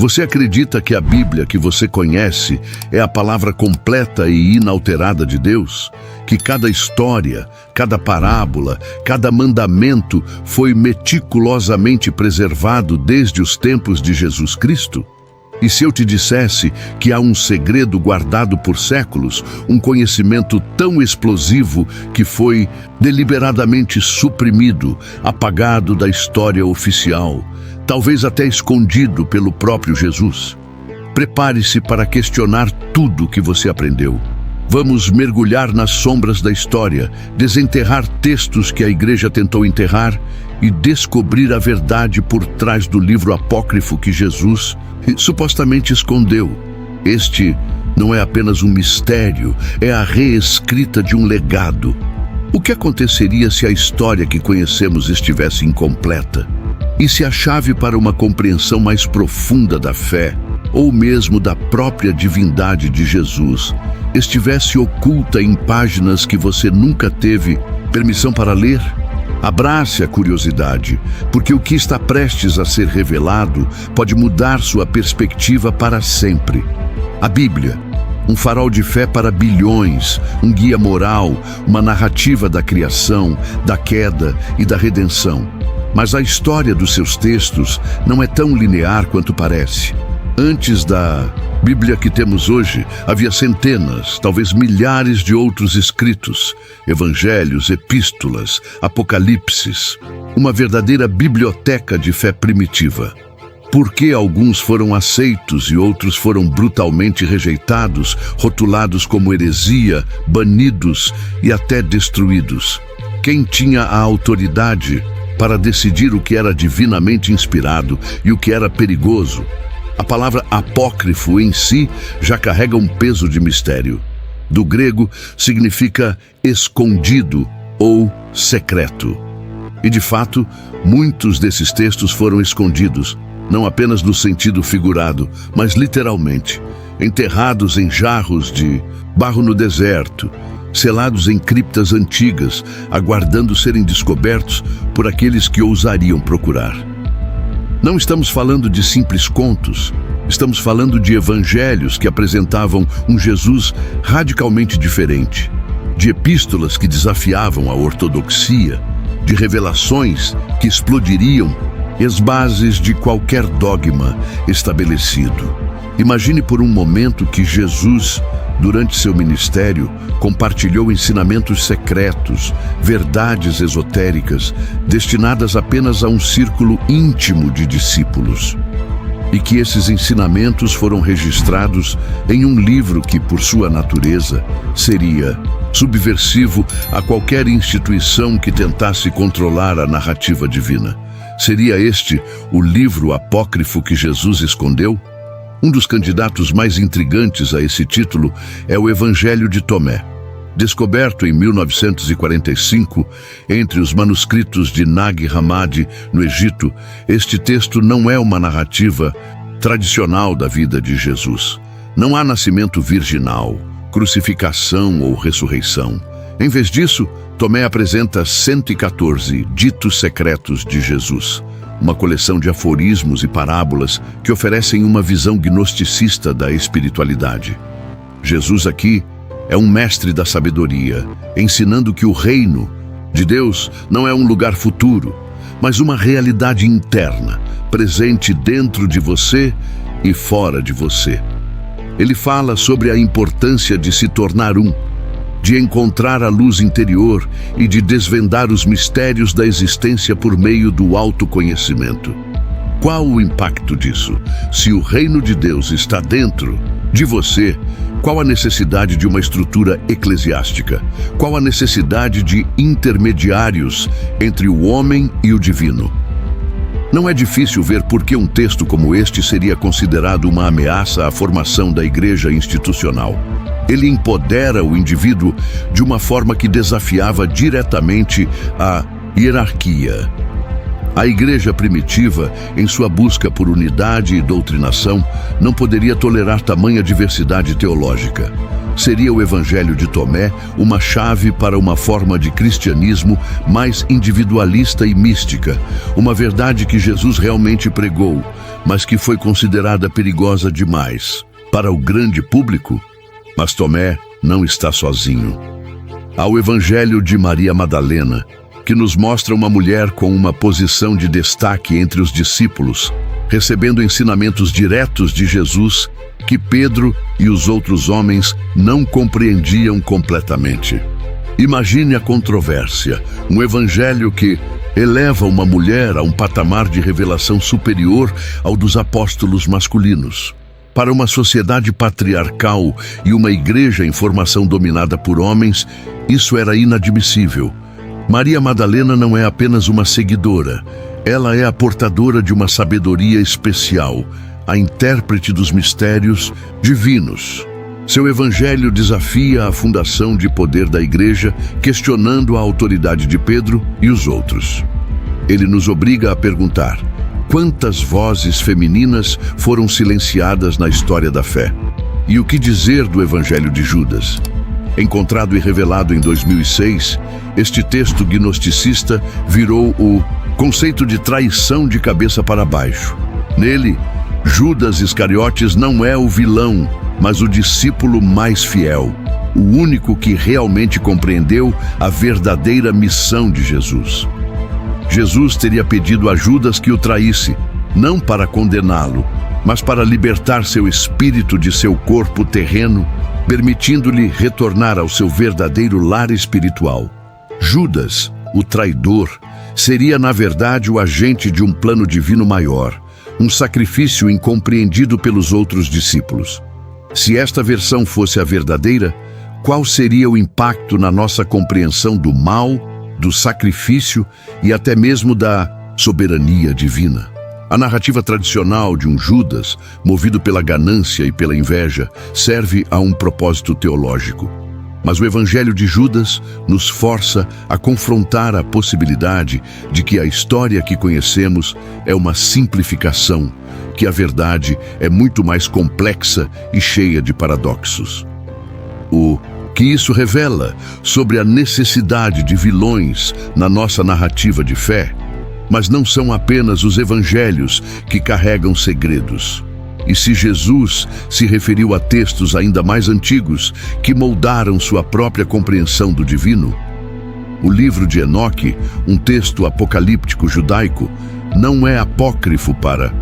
Você acredita que a Bíblia que você conhece é a palavra completa e inalterada de Deus? Que cada história, cada parábola, cada mandamento foi meticulosamente preservado desde os tempos de Jesus Cristo? E se eu te dissesse que há um segredo guardado por séculos, um conhecimento tão explosivo que foi deliberadamente suprimido, apagado da história oficial, talvez até escondido pelo próprio Jesus? Prepare-se para questionar tudo o que você aprendeu. Vamos mergulhar nas sombras da história, desenterrar textos que a igreja tentou enterrar e descobrir a verdade por trás do livro apócrifo que Jesus supostamente escondeu. Este não é apenas um mistério, é a reescrita de um legado. O que aconteceria se a história que conhecemos estivesse incompleta? E se a chave para uma compreensão mais profunda da fé, ou mesmo da própria divindade de Jesus, estivesse oculta em páginas que você nunca teve permissão para ler? Abrace a curiosidade, porque o que está prestes a ser revelado pode mudar sua perspectiva para sempre. A Bíblia, um farol de fé para bilhões, um guia moral, uma narrativa da criação, da queda e da redenção. Mas a história dos seus textos não é tão linear quanto parece. Antes da Bíblia que temos hoje, havia centenas, talvez milhares de outros escritos, evangelhos, epístolas, apocalipses, uma verdadeira biblioteca de fé primitiva. Por que alguns foram aceitos e outros foram brutalmente rejeitados, rotulados como heresia, banidos e até destruídos? Quem tinha a autoridade para decidir o que era divinamente inspirado e o que era perigoso? A palavra apócrifo em si já carrega um peso de mistério. Do grego, significa escondido ou secreto. E de fato, muitos desses textos foram escondidos, não apenas no sentido figurado, mas literalmente, enterrados em jarros de barro no deserto, selados em criptas antigas, aguardando serem descobertos por aqueles que ousariam procurar. Não estamos falando de simples contos, estamos falando de evangelhos que apresentavam um Jesus radicalmente diferente, de epístolas que desafiavam a ortodoxia, de revelações que explodiriam as bases de qualquer dogma estabelecido. Imagine por um momento que Jesus, durante seu ministério, compartilhou ensinamentos secretos, verdades esotéricas, destinadas apenas a um círculo íntimo de discípulos. E que esses ensinamentos foram registrados em um livro que, por sua natureza, seria subversivo a qualquer instituição que tentasse controlar a narrativa divina. Seria este o livro apócrifo que Jesus escondeu? Um dos candidatos mais intrigantes a esse título é o Evangelho de Tomé. Descoberto em 1945, entre os manuscritos de Nag Hammadi, no Egito, este texto não é uma narrativa tradicional da vida de Jesus. Não há nascimento virginal, crucificação ou ressurreição. Em vez disso, Tomé apresenta 114 ditos secretos de Jesus, uma coleção de aforismos e parábolas que oferecem uma visão gnosticista da espiritualidade. Jesus aqui é um mestre da sabedoria, ensinando que o reino de Deus não é um lugar futuro, mas uma realidade interna, presente dentro de você e fora de você. Ele fala sobre a importância de se tornar um, de encontrar a luz interior e de desvendar os mistérios da existência por meio do autoconhecimento. Qual o impacto disso? Se o reino de Deus está dentro de você, qual a necessidade de uma estrutura eclesiástica? Qual a necessidade de intermediários entre o homem e o divino? Não é difícil ver por que um texto como este seria considerado uma ameaça à formação da igreja institucional. Ele empodera o indivíduo de uma forma que desafiava diretamente a hierarquia. A igreja primitiva, em sua busca por unidade e doutrinação, não poderia tolerar tamanha diversidade teológica. Seria o Evangelho de Tomé uma chave para uma forma de cristianismo mais individualista e mística, uma verdade que Jesus realmente pregou, mas que foi considerada perigosa demais para o grande público. Mas Tomé não está sozinho. Há o Evangelho de Maria Madalena, que nos mostra uma mulher com uma posição de destaque entre os discípulos, recebendo ensinamentos diretos de Jesus que Pedro e os outros homens não compreendiam completamente. Imagine a controvérsia, um evangelho que eleva uma mulher a um patamar de revelação superior ao dos apóstolos masculinos. Para uma sociedade patriarcal e uma igreja em formação dominada por homens, isso era inadmissível. Maria Madalena não é apenas uma seguidora, ela é a portadora de uma sabedoria especial, a intérprete dos mistérios divinos. Seu evangelho desafia a fundação de poder da igreja, questionando a autoridade de Pedro e os outros. Ele nos obriga a perguntar: quantas vozes femininas foram silenciadas na história da fé? E o que dizer do evangelho de Judas? Encontrado e revelado em 2006, este texto gnosticista virou o conceito de traição de cabeça para baixo. Nele, Judas Iscariotes não é o vilão, mas o discípulo mais fiel, o único que realmente compreendeu a verdadeira missão de Jesus. Jesus teria pedido a Judas que o traísse, não para condená-lo, mas para libertar seu espírito de seu corpo terreno, permitindo-lhe retornar ao seu verdadeiro lar espiritual. Judas, o traidor, seria na verdade o agente de um plano divino maior, um sacrifício incompreendido pelos outros discípulos. Se esta versão fosse a verdadeira, qual seria o impacto na nossa compreensão do mal, do sacrifício e até mesmo da soberania divina? A narrativa tradicional de um Judas, movido pela ganância e pela inveja, serve a um propósito teológico. Mas o Evangelho de Judas nos força a confrontar a possibilidade de que a história que conhecemos é uma simplificação, que a verdade é muito mais complexa e cheia de paradoxos. O que isso revela sobre a necessidade de vilões na nossa narrativa de fé, mas não são apenas os evangelhos que carregam segredos. E se Jesus se referiu a textos ainda mais antigos que moldaram sua própria compreensão do divino, o livro de Enoque, um texto apocalíptico judaico, não é apócrifo para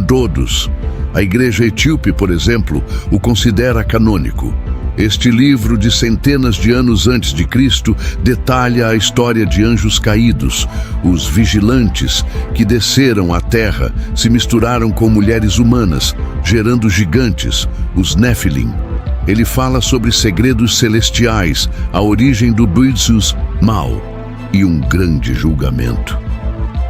todos. A igreja etíope, por exemplo, o considera canônico. Este livro, de centenas de anos antes de Cristo, detalha a história de anjos caídos, os vigilantes que desceram à terra, se misturaram com mulheres humanas, gerando gigantes, os Néfilim. Ele fala sobre segredos celestiais, a origem do Bidsus mal e um grande julgamento.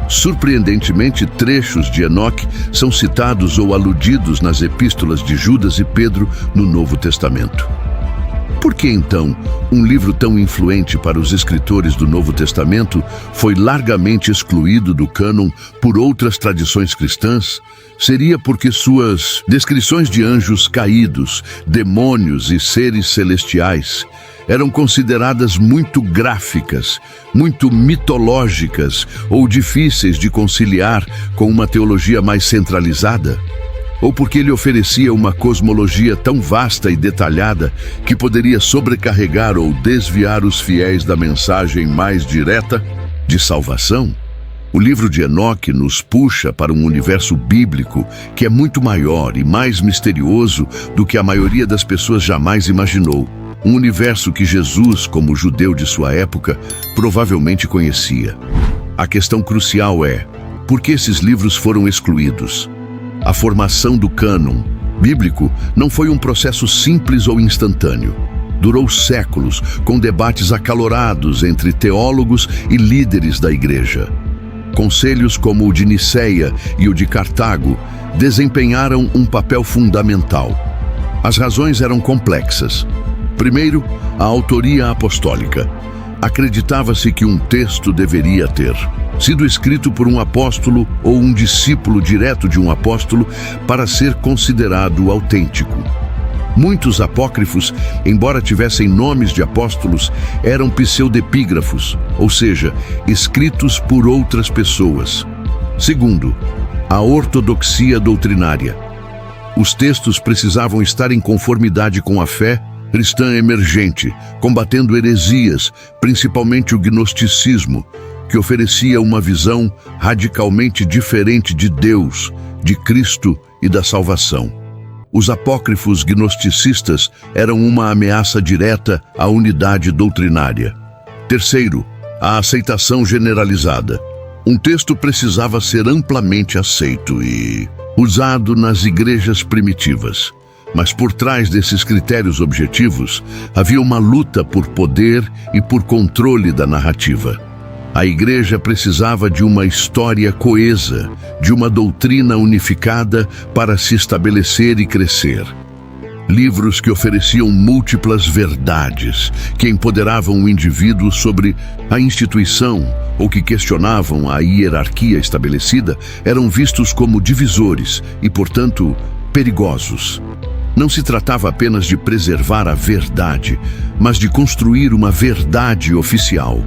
Surpreendentemente, trechos de Enoque são citados ou aludidos nas epístolas de Judas e Pedro no Novo Testamento. Por que, então, um livro tão influente para os escritores do Novo Testamento foi largamente excluído do cânon por outras tradições cristãs? Seria porque suas descrições de anjos caídos, demônios e seres celestiais eram consideradas muito gráficas, muito mitológicas ou difíceis de conciliar com uma teologia mais centralizada? Ou porque ele oferecia uma cosmologia tão vasta e detalhada que poderia sobrecarregar ou desviar os fiéis da mensagem mais direta de salvação? O livro de Enoque nos puxa para um universo bíblico que é muito maior e mais misterioso do que a maioria das pessoas jamais imaginou. Um universo que Jesus, como judeu de sua época, provavelmente conhecia. A questão crucial é: por que esses livros foram excluídos? A formação do cânon bíblico não foi um processo simples ou instantâneo. Durou séculos, com debates acalorados entre teólogos e líderes da igreja. Conselhos como o de Niceia e o de Cartago desempenharam um papel fundamental. As razões eram complexas. Primeiro, a autoria apostólica. Acreditava-se que um texto deveria ter sido escrito por um apóstolo ou um discípulo direto de um apóstolo para ser considerado autêntico. Muitos apócrifos, embora tivessem nomes de apóstolos, eram pseudepígrafos, ou seja, escritos por outras pessoas. Segundo, a ortodoxia doutrinária. Os textos precisavam estar em conformidade com a fé cristã emergente, combatendo heresias, principalmente o gnosticismo, que oferecia uma visão radicalmente diferente de Deus, de Cristo e da salvação. Os apócrifos gnosticistas eram uma ameaça direta à unidade doutrinária. Terceiro, a aceitação generalizada. Um texto precisava ser amplamente aceito e usado nas igrejas primitivas. Mas por trás desses critérios objetivos, havia uma luta por poder e por controle da narrativa. A igreja precisava de uma história coesa, de uma doutrina unificada para se estabelecer e crescer. Livros que ofereciam múltiplas verdades, que empoderavam o indivíduo sobre a instituição ou que questionavam a hierarquia estabelecida, eram vistos como divisores e, portanto, perigosos. Não se tratava apenas de preservar a verdade, mas de construir uma verdade oficial,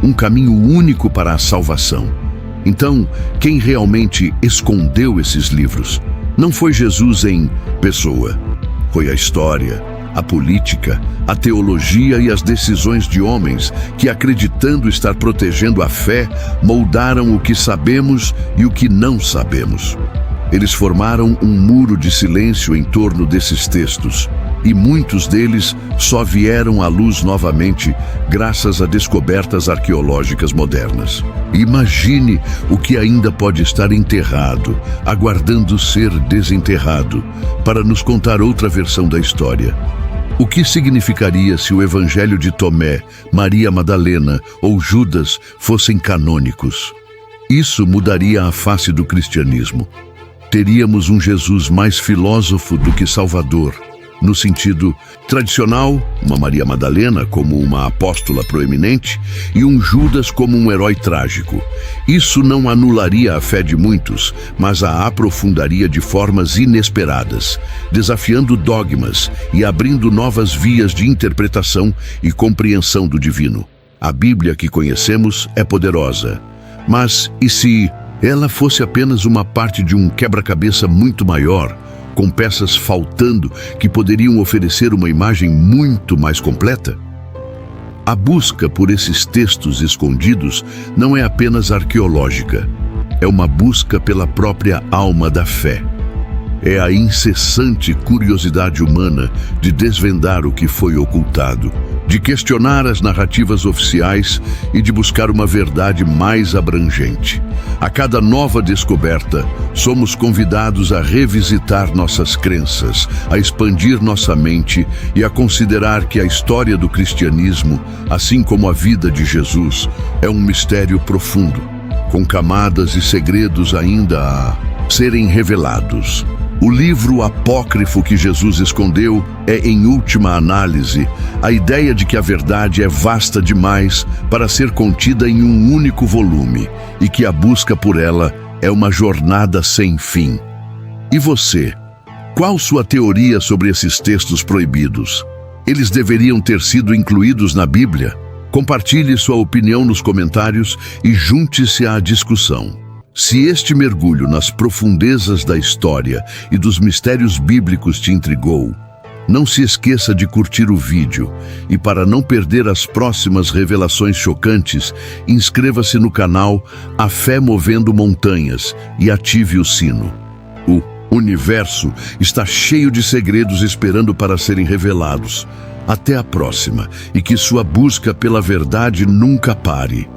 um caminho único para a salvação. Então, quem realmente escondeu esses livros não foi Jesus em pessoa. Foi a história, a política, a teologia e as decisões de homens que, acreditando estar protegendo a fé, moldaram o que sabemos e o que não sabemos. Eles formaram um muro de silêncio em torno desses textos, e muitos deles só vieram à luz novamente graças a descobertas arqueológicas modernas. Imagine o que ainda pode estar enterrado, aguardando ser desenterrado, para nos contar outra versão da história. O que significaria se o Evangelho de Tomé, Maria Madalena ou Judas fossem canônicos? Isso mudaria a face do cristianismo. Teríamos um Jesus mais filósofo do que salvador, no sentido tradicional, uma Maria Madalena como uma apóstola proeminente e um Judas como um herói trágico. Isso não anularia a fé de muitos, mas a aprofundaria de formas inesperadas, desafiando dogmas e abrindo novas vias de interpretação e compreensão do divino. A Bíblia que conhecemos é poderosa, mas e se ela fosse apenas uma parte de um quebra-cabeça muito maior, com peças faltando que poderiam oferecer uma imagem muito mais completa? A busca por esses textos escondidos não é apenas arqueológica, é uma busca pela própria alma da fé. É a incessante curiosidade humana de desvendar o que foi ocultado, de questionar as narrativas oficiais e de buscar uma verdade mais abrangente. A cada nova descoberta, somos convidados a revisitar nossas crenças, a expandir nossa mente e a considerar que a história do cristianismo, assim como a vida de Jesus, é um mistério profundo, com camadas e segredos ainda a serem revelados. O livro apócrifo que Jesus escondeu é, em última análise, a ideia de que a verdade é vasta demais para ser contida em um único volume e que a busca por ela é uma jornada sem fim. E você? Qual sua teoria sobre esses textos proibidos? Eles deveriam ter sido incluídos na Bíblia? Compartilhe sua opinião nos comentários e junte-se à discussão. Se este mergulho nas profundezas da história e dos mistérios bíblicos te intrigou, não se esqueça de curtir o vídeo e, para não perder as próximas revelações chocantes, inscreva-se no canal A Fé Movendo Montanhas e ative o sino. O universo está cheio de segredos esperando para serem revelados. Até a próxima e que sua busca pela verdade nunca pare.